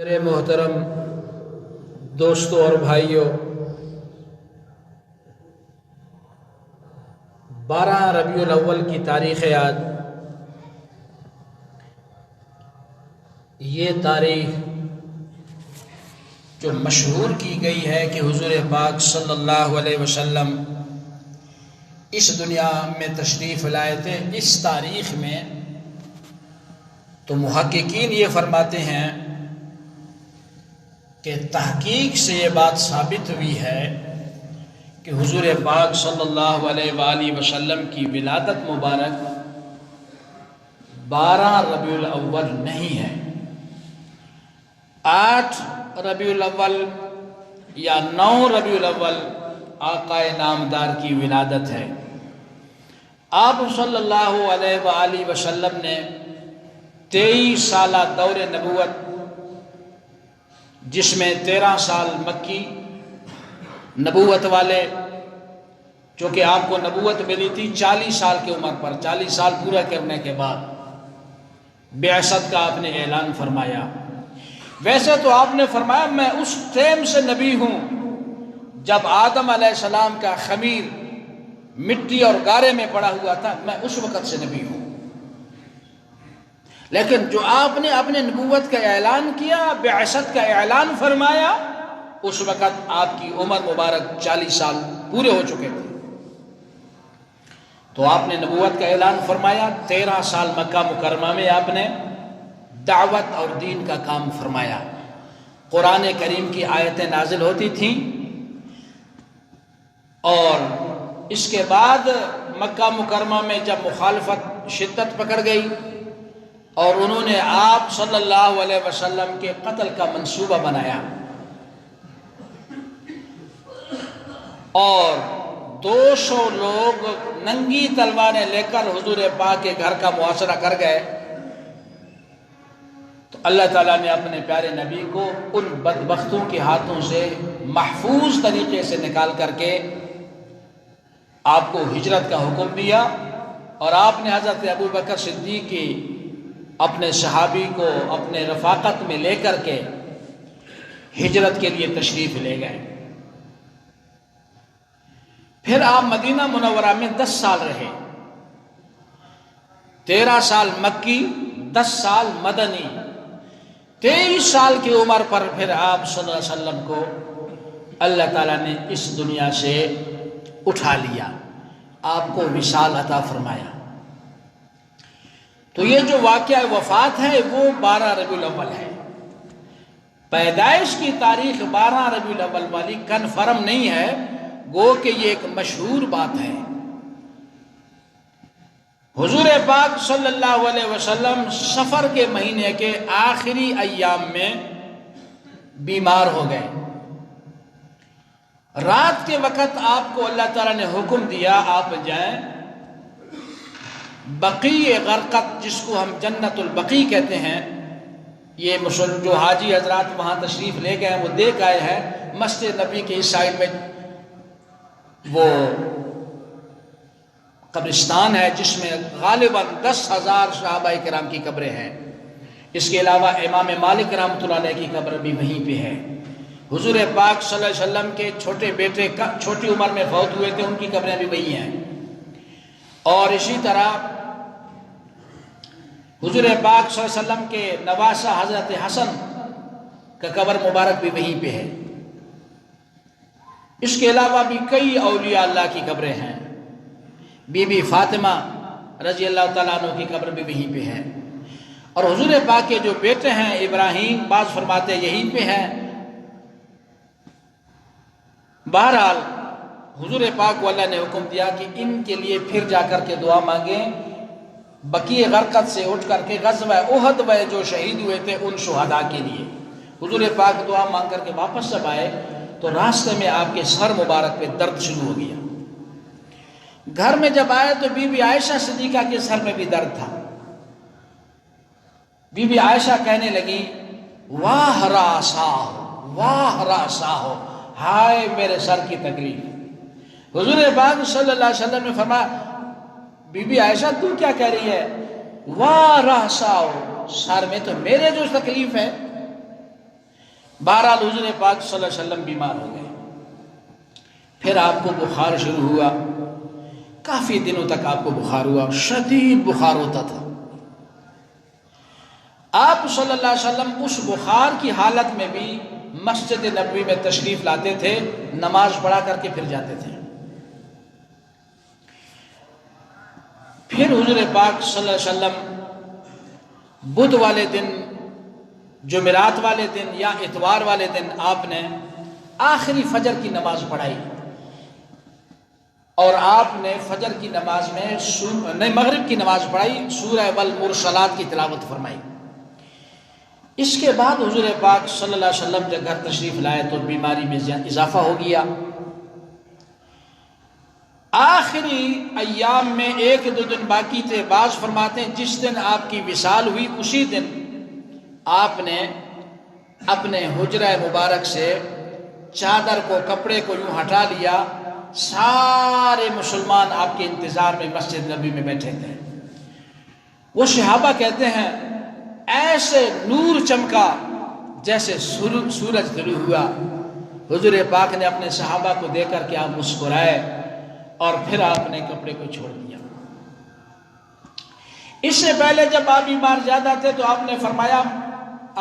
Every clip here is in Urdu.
میرے محترم دوستوں اور بھائیوں، 12 ربیع الاول کی تاریخ یاد، یہ تاریخ جو مشہور کی گئی ہے کہ حضور پاک صلی اللہ علیہ وسلم اس دنیا میں تشریف لائے تھے، اس تاریخ میں تو محققین یہ فرماتے ہیں کہ تحقیق سے یہ بات ثابت ہوئی ہے کہ حضور پاک صلی اللہ علیہ وآلہ وسلم کی ولادت مبارک 12 ربیع الاول نہیں ہے، 8 ربیع الاول یا 9 ربیع الاول آقا نامدار کی ولادت ہے۔ آپ صلی اللہ علیہ وآلہ وسلم نے 23 سالہ دور نبوت، جس میں 13 سال مکی نبوت والے، چونکہ آپ کو نبوت ملی تھی 40 سال کی عمر پر، 40 سال پورا کرنے کے بعد بعثت کا آپ نے اعلان فرمایا۔ ویسے تو آپ نے فرمایا میں اس ٹائم سے نبی ہوں جب آدم علیہ السلام کا خمیر مٹی اور گارے میں پڑا ہوا تھا، میں اس وقت سے نبی ہوں۔ لیکن جو آپ نے اپنے نبوت کا اعلان کیا، بعثت کا اعلان فرمایا، اس وقت آپ کی عمر مبارک 40 سال پورے ہو چکے تھے۔ تو آپ نے نبوت کا اعلان فرمایا، 13 سال مکہ مکرمہ میں آپ نے دعوت اور دین کا کام فرمایا۔ قرآن کریم کی آیتیں نازل ہوتی تھیں، اور اس کے بعد مکہ مکرمہ میں جب مخالفت شدت پکڑ گئی اور انہوں نے آپ صلی اللہ علیہ وسلم کے قتل کا منصوبہ بنایا، اور 200 لوگ ننگی تلواریں لے کر حضور پاک کے گھر کا محاصرہ کر گئے، تو اللہ تعالیٰ نے اپنے پیارے نبی کو ان بدبختوں کے ہاتھوں سے محفوظ طریقے سے نکال کر کے آپ کو ہجرت کا حکم دیا، اور آپ نے حضرت ابوبکر صدیق کی اپنے صحابی کو اپنے رفاقت میں لے کر کے ہجرت کے لیے تشریف لے گئے۔ پھر آپ مدینہ منورہ میں 10 سال رہے، 13 سال مکی، 10 سال مدنی، 23 سال کی عمر پر پھر آپ صلی اللہ علیہ وسلم کو اللہ تعالیٰ نے اس دنیا سے اٹھا لیا، آپ کو وصال عطا فرمایا۔ تو یہ جو واقعہ وفات ہے وہ 12 ربیع الاول ہے۔ پیدائش کی تاریخ 12 ربیع الاول والی کنفرم نہیں ہے، گو کہ یہ ایک مشہور بات ہے۔ حضور پاک صلی اللہ علیہ وسلم سفر کے مہینے کے آخری ایام میں بیمار ہو گئے۔ رات کے وقت آپ کو اللہ تعالیٰ نے حکم دیا آپ جائیں بقیع غرقد، جس کو ہم جنت البقیع کہتے ہیں، یہ جو حاجی حضرات وہاں تشریف لے گئے ہیں وہ دیکھ آئے ہیں، مسجد نبی کے اس سائڈ میں وہ قبرستان ہے جس میں غالباً 10,000 صحابہ کرام کی قبریں ہیں۔ اس کے علاوہ امام مالک رحمۃ اللہ علیہ کی قبر بھی وہیں پہ ہے۔ حضور پاک صلی اللہ علیہ وسلم کے چھوٹے بیٹے چھوٹی عمر میں فوت ہوئے تھے، ان کی قبریں بھی وہی ہیں۔ اور اسی طرح حضور پاک صلی اللہ علیہ وسلم کے نواسہ حضرت حسن کا قبر مبارک بھی وہیں پہ ہے۔ اس کے علاوہ بھی کئی اولیاء اللہ کی قبریں ہیں، بی بی فاطمہ رضی اللہ تعالیٰ عنہ کی قبر بھی وہیں پہ ہے، اور حضور پاک کے جو بیٹے ہیں ابراہیم، بعض فرماتے ہیں یہیں پہ ہیں۔ بہرحال حضور پاک کو اللہ نے حکم دیا کہ ان کے لیے پھر جا کر کے دعا مانگیں، بقیع غرقد سے اٹھ کر کے غزوہ احد میں جو شہید ہوئے تھے ان شہداء کے لیے۔ حضور پاک دعا مانگ کر کے واپس جب آئے تو راستے میں آپ کے سر مبارک پہ درد شروع ہو گیا۔ گھر میں جب آئے تو بی بی عائشہ صدیقہ کے سر میں بھی درد تھا۔ بی بی عائشہ کہنے لگی واہ راسا ہو، واہ راسا ہو، ہائے میرے سر کی تکلیف۔ حضور پاک صلی اللہ علیہ وسلم نے فرمایا بی بی عائشہ تو کیا کہہ رہی ہے؟ واہ راسا ہو، سر میں تو میرے جو تکلیف ہے۔ بہرحال حضور پاک صلی اللہ علیہ وسلم بیمار ہو گئے، پھر آپ کو بخار شروع ہوا، کافی دنوں تک آپ کو بخار ہوا، شدید بخار ہوتا تھا۔ آپ صلی اللہ علیہ وسلم اس بخار کی حالت میں بھی مسجد نبوی میں تشریف لاتے تھے، نماز پڑھا کر کے پھر جاتے تھے۔ پھر حضور پاک صلی اللہ علیہ وسلم بدھ والے دن، جمعرات والے دن یا اتوار والے دن آپ نے آخری فجر کی نماز پڑھائی، اور آپ نے فجر کی نماز میں مغرب کی نماز پڑھائی، سورہ والمرسلات کی تلاوت فرمائی۔ اس کے بعد حضور پاک صلی اللہ علیہ وسلم جب گھر تشریف لائے تو بیماری میں اضافہ ہو گیا۔ آخری ایام میں 1-2 دن باقی تھے، بعض فرماتے ہیں جس دن آپ کی وصال ہوئی اسی دن آپ نے اپنے حجرہ مبارک سے چادر کو، کپڑے کو یوں ہٹا لیا، سارے مسلمان آپ کے انتظار میں مسجد نبی میں بیٹھے تھے۔ وہ صحابہ کہتے ہیں ایسے نور چمکا جیسے سورج طلوع ہوا۔ حضور پاک نے اپنے صحابہ کو دیکھ کر کے آپ مسکرائے اور پھر آپ نے کپڑے کو چھوڑ دیا۔ اس سے پہلے جب آپ بیمار زیادہ تھے تو آپ نے فرمایا،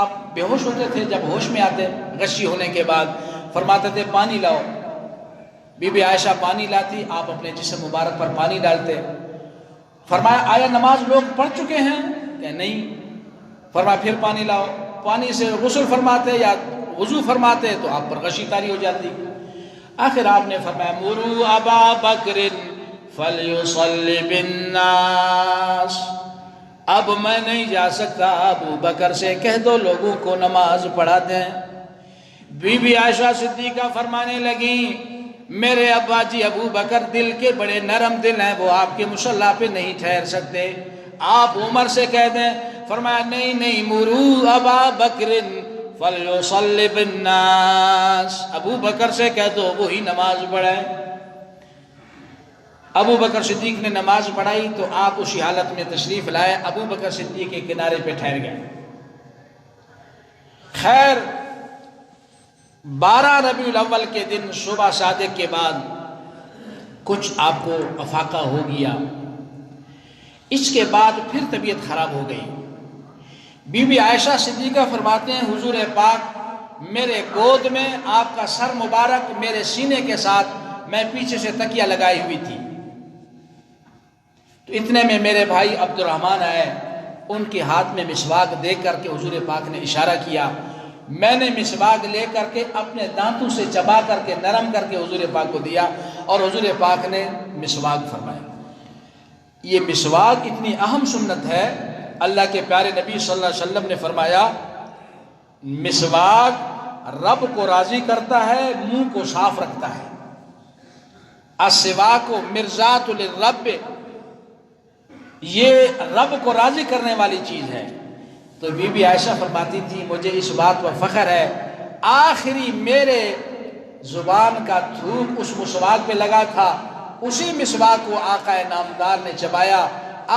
آپ بے ہوش ہوتے تھے، جب ہوش میں آتے غشی ہونے کے بعد فرماتے تھے پانی لاؤ، بی بی عائشہ پانی لاتی، آپ اپنے جسم مبارک پر پانی ڈالتے۔ فرمایا آیا نماز لوگ پڑھ چکے ہیں؟ کہ نہیں۔ فرمایا پھر پانی لاؤ، پانی سے غسل فرماتے یا وضو فرماتے تو آپ پر غشی طاری ہو جاتی۔ آخر آپ نے فرمایا مروا ابا بکر فلیصلی بالناس، اب میں نہیں جا سکتا، ابو بکر سے کہہ دو لوگوں کو نماز پڑھا دیں۔ بی بی عائشہ صدیقہ فرمانے لگیں میرے ابا جی ابو بکر دل کے بڑے نرم دل ہیں، وہ آپ کے مصلی پہ نہیں ٹھہر سکتے، آپ عمر سے کہہ دیں۔ فرمایا نہیں، مروا ابا بکر فلیصلی بالناس، ابو بکر سے کہہ دو وہی نماز پڑھیں۔ ابو بکر صدیق نے نماز پڑھائی تو آپ اسی حالت میں تشریف لائے، ابو بکر صدیق کے کنارے پہ ٹھہر گئے۔ خیر 12 ربیع الاول کے دن صبح صادق کے بعد کچھ آپ کو افاقہ ہو گیا، اس کے بعد پھر طبیعت خراب ہو گئی۔ بی بی عائشہ صدیقہ فرماتے ہیں حضور پاک میرے گود میں آپ کا سر مبارک میرے سینے کے ساتھ، میں پیچھے سے تکیہ لگائی ہوئی تھی، تو اتنے میں میرے بھائی عبد الرحمن آئے، ان کے ہاتھ میں مسواک دے کر کے حضور پاک نے اشارہ کیا، میں نے مسواک لے کر کے اپنے دانتوں سے چبا کر کے نرم کر کے حضور پاک کو دیا اور حضور پاک نے مسواک فرمایا۔ یہ مسواک اتنی اہم سنت ہے، اللہ کے پیارے نبی صلی اللہ علیہ وسلم نے فرمایا مسواک رب کو راضی کرتا ہے، منہ کو صاف رکھتا ہے۔ السواک مرضات للرب، یہ رب کو راضی کرنے والی چیز ہے۔ تو بی بی عائشہ فرماتی تھی مجھے اس بات پر فخر ہے، آخری میرے زبان کا تھوک اس مسواک پہ لگا تھا، اسی مسواک کو آقا نامدار نے چبایا،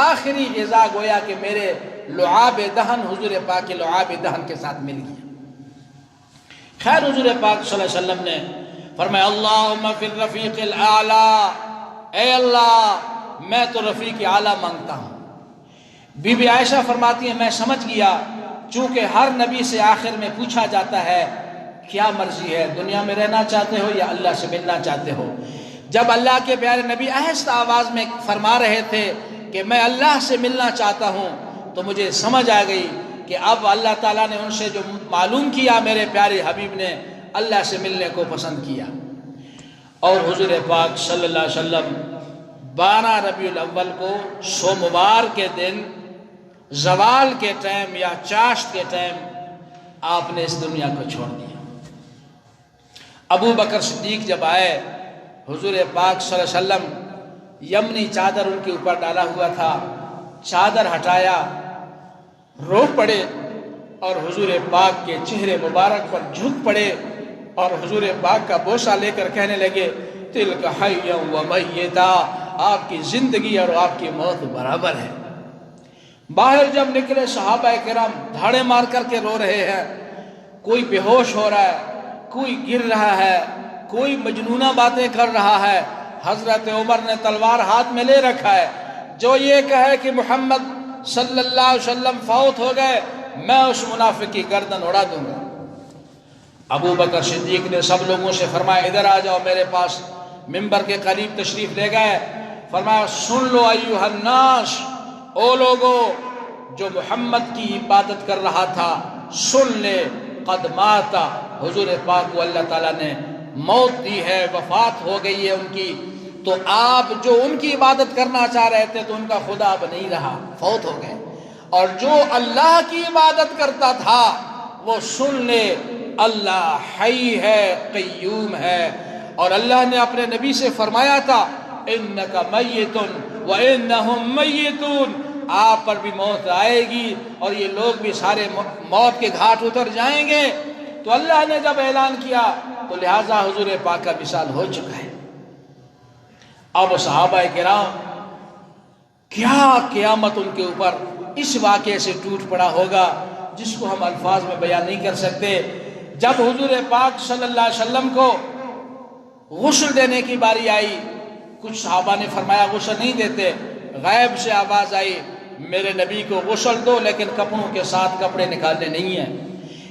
آخری غذا گویا کہ میرے لعاب دہن حضور پاک کے لعاب دہن کے ساتھ مل گیا۔ خیر حضور پاک صلی اللہ علیہ وسلم نے فرمایا اللہم فی الرفیق الاعلی، اے اللہ میں تو رفیق اعلیٰ مانگتا ہوں۔ بی بی عائشہ فرماتی ہیں میں سمجھ گیا، چونکہ ہر نبی سے آخر میں پوچھا جاتا ہے کیا مرضی ہے، دنیا میں رہنا چاہتے ہو یا اللہ سے ملنا چاہتے ہو۔ جب اللہ کے پیارے نبی آہستہ آواز میں فرما رہے تھے کہ میں اللہ سے ملنا چاہتا ہوں، تو مجھے سمجھ آ گئی کہ اب اللہ تعالیٰ نے ان سے جو معلوم کیا، میرے پیارے حبیب نے اللہ سے ملنے کو پسند کیا۔ اور حضور پاک صلی اللہ علیہ وسلم 12 ربیع الاول کو سوموار کے دن زوال کے ٹائم یا چاشت کے ٹائم آپ نے اس دنیا کو چھوڑ دیا۔ ابو بکر صدیق جب آئے، حضور پاک صلی اللہ علیہ وسلم یمنی چادر ان کے اوپر ڈالا ہوا تھا، چادر ہٹایا، رو پڑے اور حضور پاک کے چہرے مبارک پر جھک پڑے اور حضور پاک کا بوسہ لے کر کہنے لگے تلک حیا و میتا، آپ کی زندگی اور آپ کی موت برابر ہے۔ باہر جب نکلے صحابہ کرام دھاڑے مار کر کے رو رہے ہیں، کوئی بے ہوش ہو رہا ہے، کوئی گر رہا ہے، کوئی مجنونہ باتیں کر رہا ہے، حضرت عمر نے تلوار ہاتھ میں لے رکھا ہے، جو یہ کہے کہ محمد صلی اللہ علیہ وسلم فوت ہو گئے، میں اس منافق کی گردن اڑا دوں گا۔ ابو بکر صدیق نے سب لوگوں سے فرمایا ادھر آ جاؤ میرے پاس، ممبر کے قریب تشریف لے گئے، فرمایا سن لو ایھا الناس، او لوگو جو محمد کی عبادت کر رہا تھا سن لے، قد ماتا، حضور پاک کو اللہ تعالیٰ نے موت دی ہے، وفات ہو گئی ہے ان کی، تو آپ جو ان کی عبادت کرنا چاہ رہے تھے تو ان کا خدا اب نہیں رہا، فوت ہو گئے، اور جو اللہ کی عبادت کرتا تھا وہ سن لے اللہ حی ہے، قیوم ہے، اور اللہ نے اپنے نبی سے فرمایا تھا انک میت وانہم میتون، آپ پر بھی موت آئے گی اور یہ لوگ بھی سارے موت کے گھاٹ اتر جائیں گے۔ تو اللہ نے جب اعلان کیا تو لہٰذا حضور پاک کا وصال ہو چکا ہے۔ اب صحابہ کرام کیا قیامت ان کے اوپر اس واقعے سے ٹوٹ پڑا ہوگا جس کو ہم الفاظ میں بیان نہیں کر سکتے۔ جب حضور پاک صلی اللہ علیہ وسلم کو غسل دینے کی باری آئی، کچھ صحابہ نے فرمایا غسل نہیں دیتے، غیب سے آواز آئی میرے نبی کو غسل دو لیکن کپڑوں کے ساتھ کپڑے نکالنے نہیں ہیں۔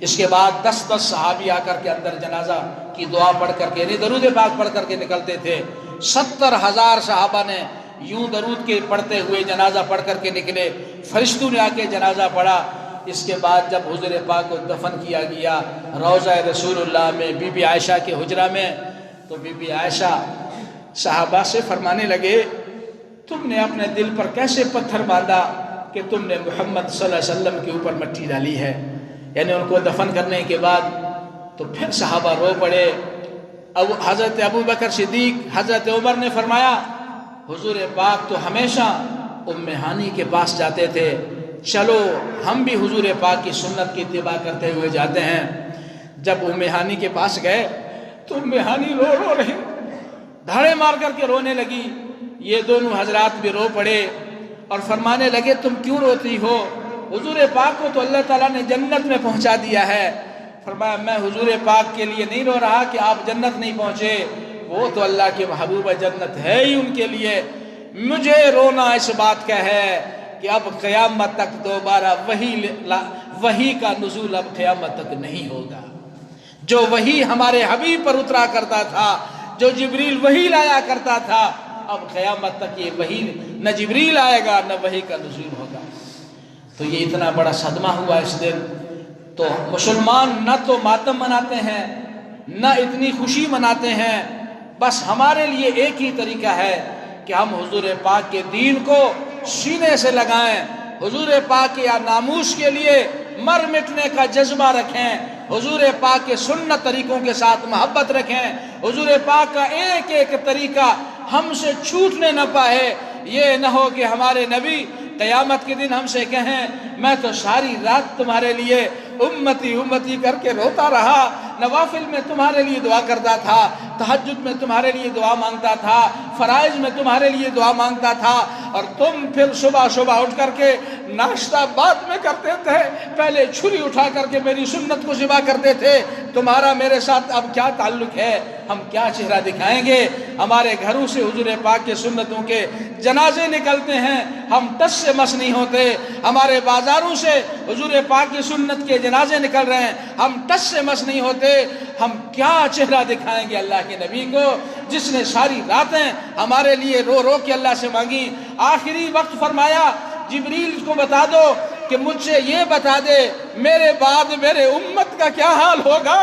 اس کے بعد 10 صحابی آ کر کے اندر جنازہ کی دعا پڑھ کر کے، یعنی درود پاک پڑھ کر کے نکلتے تھے۔ 70,000 صحابہ نے یوں درود کے پڑھتے ہوئے جنازہ پڑھ کر کے نکلے، فرشتوں نے آ کے جنازہ پڑھا۔ اس کے بعد جب حضور پاک کو دفن کیا گیا روضہ رسول اللہ میں بی بی عائشہ کے حجرہ میں، تو بی بی عائشہ صحابہ سے فرمانے لگے تم نے اپنے دل پر کیسے پتھر باندھا کہ تم نے محمد صلی اللہ علیہ وسلم کے اوپر مٹی ڈالی ہے، یعنی ان کو دفن کرنے کے بعد۔ تو پھر صحابہ رو پڑے۔ حضرت ابو بکر صدیق، حضرت عمر نے فرمایا حضور پاک تو ہمیشہ ام ہانی کے پاس جاتے تھے، چلو ہم بھی حضور پاک کی سنت کی اتباع کرتے ہوئے جاتے ہیں۔ جب ام ہانی کے پاس گئے تو ام ہانی رو رہی، دھاڑے مار کر کے رونے لگی۔ یہ دونوں حضرات بھی رو پڑے اور فرمانے لگے تم کیوں روتی ہو؟ حضور پاک کو تو اللہ تعالیٰ نے جنت میں پہنچا دیا ہے۔ فرمایا میں حضور پاک کے لیے نہیں رو رہا کہ آپ جنت نہیں پہنچے، وہ تو اللہ کے محبوب جنت ہے ہی ان کے لیے، مجھے رونا اس بات کا ہے کہ اب قیامت تک دوبارہ وحی کا نزول اب قیامت تک نہیں ہوگا۔ جو وحی ہمارے حبیب پر اترا کرتا تھا، جو جبریل وحی لایا کرتا تھا، اب قیامت تک یہ وحی نہ جبریل آئے گا نہ وحی کا نزول ہوگا۔ تو یہ اتنا بڑا صدمہ ہوا اس دن۔ تو مسلمان نہ تو ماتم مناتے ہیں نہ اتنی خوشی مناتے ہیں، بس ہمارے لیے ایک ہی طریقہ ہے کہ ہم حضور پاک کے دین کو سینے سے لگائیں، حضور پاک کے ناموس کے لیے مر مٹنے کا جذبہ رکھیں، حضور پاک کے سنت طریقوں کے ساتھ محبت رکھیں، حضور پاک کا ایک ایک طریقہ ہم سے چھوٹنے نہ پائے۔ یہ نہ ہو کہ ہمارے نبی قیامت کے دن ہم سے کہیں میں تو ساری رات تمہارے لیے امتی امتی کر کے روتا رہا، نوافل میں تمہارے لیے دعا کرتا تھا، تہجد میں تمہارے لیے دعا مانگتا تھا، فرائض میں تمہارے لیے دعا مانگتا تھا، اور تم پھر صبح اٹھ کر کے ناشتہ بعد میں کرتے تھے، پہلے چھری اٹھا کر کے میری سنت کو ذبح کرتے تھے۔ تمہارا میرے ساتھ اب کیا تعلق ہے؟ ہم کیا چہرہ دکھائیں گے؟ ہمارے گھروں سے حضور پاک کے سنتوں کے جنازے نکلتے ہیں، ہم ٹس سے مس نہیں ہوتے، ہمارے بازاروں سے حضور پاک کی سنت کے جنازے نکل رہے ہیں، ہم ٹس سے مس نہیں ہوتے، ہم کیا چہرہ دکھائیں گے اللہ کے نبی کو جس نے ساری راتیں ہمارے لیے رو رو کے اللہ سے مانگی؟ آخری وقت فرمایا جبریل کو بتا دو کہ مجھ سے یہ بتا دے میرے بعد میرے امت کا کیا حال ہوگا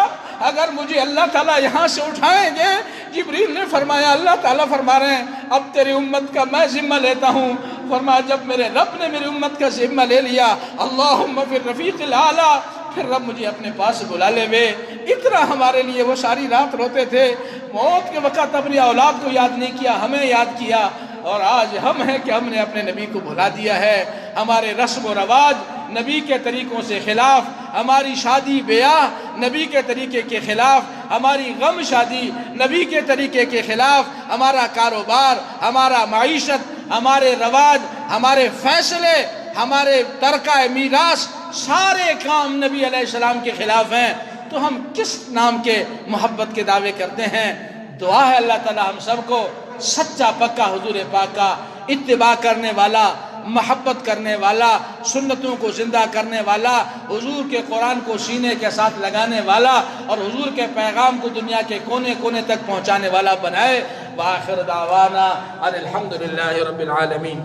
اگر مجھے اللہ تعالیٰ یہاں سے اٹھائیں گے۔ جبریل نے فرمایا اللہ تعالیٰ فرما رہے ہیں اب تیری امت کا میں ذمہ لیتا ہوں۔ فرمایا جب میرے رب نے میری امت کا ذمہ لے لیا، اللہم فی الرفیق الاعلیٰ، پھر رب مجھے اپنے پاس بلا لے وے۔ اتنا ہمارے لیے وہ ساری رات روتے تھے، موت کے وقت اپنی اولاد کو یاد نہیں کیا، ہمیں یاد کیا، اور آج ہم ہیں کہ ہم نے اپنے نبی کو بھلا دیا ہے۔ ہمارے رسم و رواج نبی کے طریقوں سے خلاف، ہماری شادی بیاہ نبی کے طریقے کے خلاف، ہماری غم شادی نبی کے طریقے کے خلاف، ہمارا کاروبار، ہمارا معیشت، ہمارے رواج، ہمارے فیصلے، ہمارے ترکہ میراث، سارے کام نبی علیہ السلام کے خلاف ہیں۔ تو ہم کس نام کے محبت کے دعوے کرتے ہیں؟ دعا ہے اللہ تعالی ہم سب کو سچا پکا حضور پاک کا اتباع کرنے والا، محبت کرنے والا، سنتوں کو زندہ کرنے والا، حضور کے قرآن کو سینے کے ساتھ لگانے والا اور حضور کے پیغام کو دنیا کے کونے کونے تک پہنچانے والا بنائے۔ وآخر دعوانا ان الحمدللہ رب العالمین۔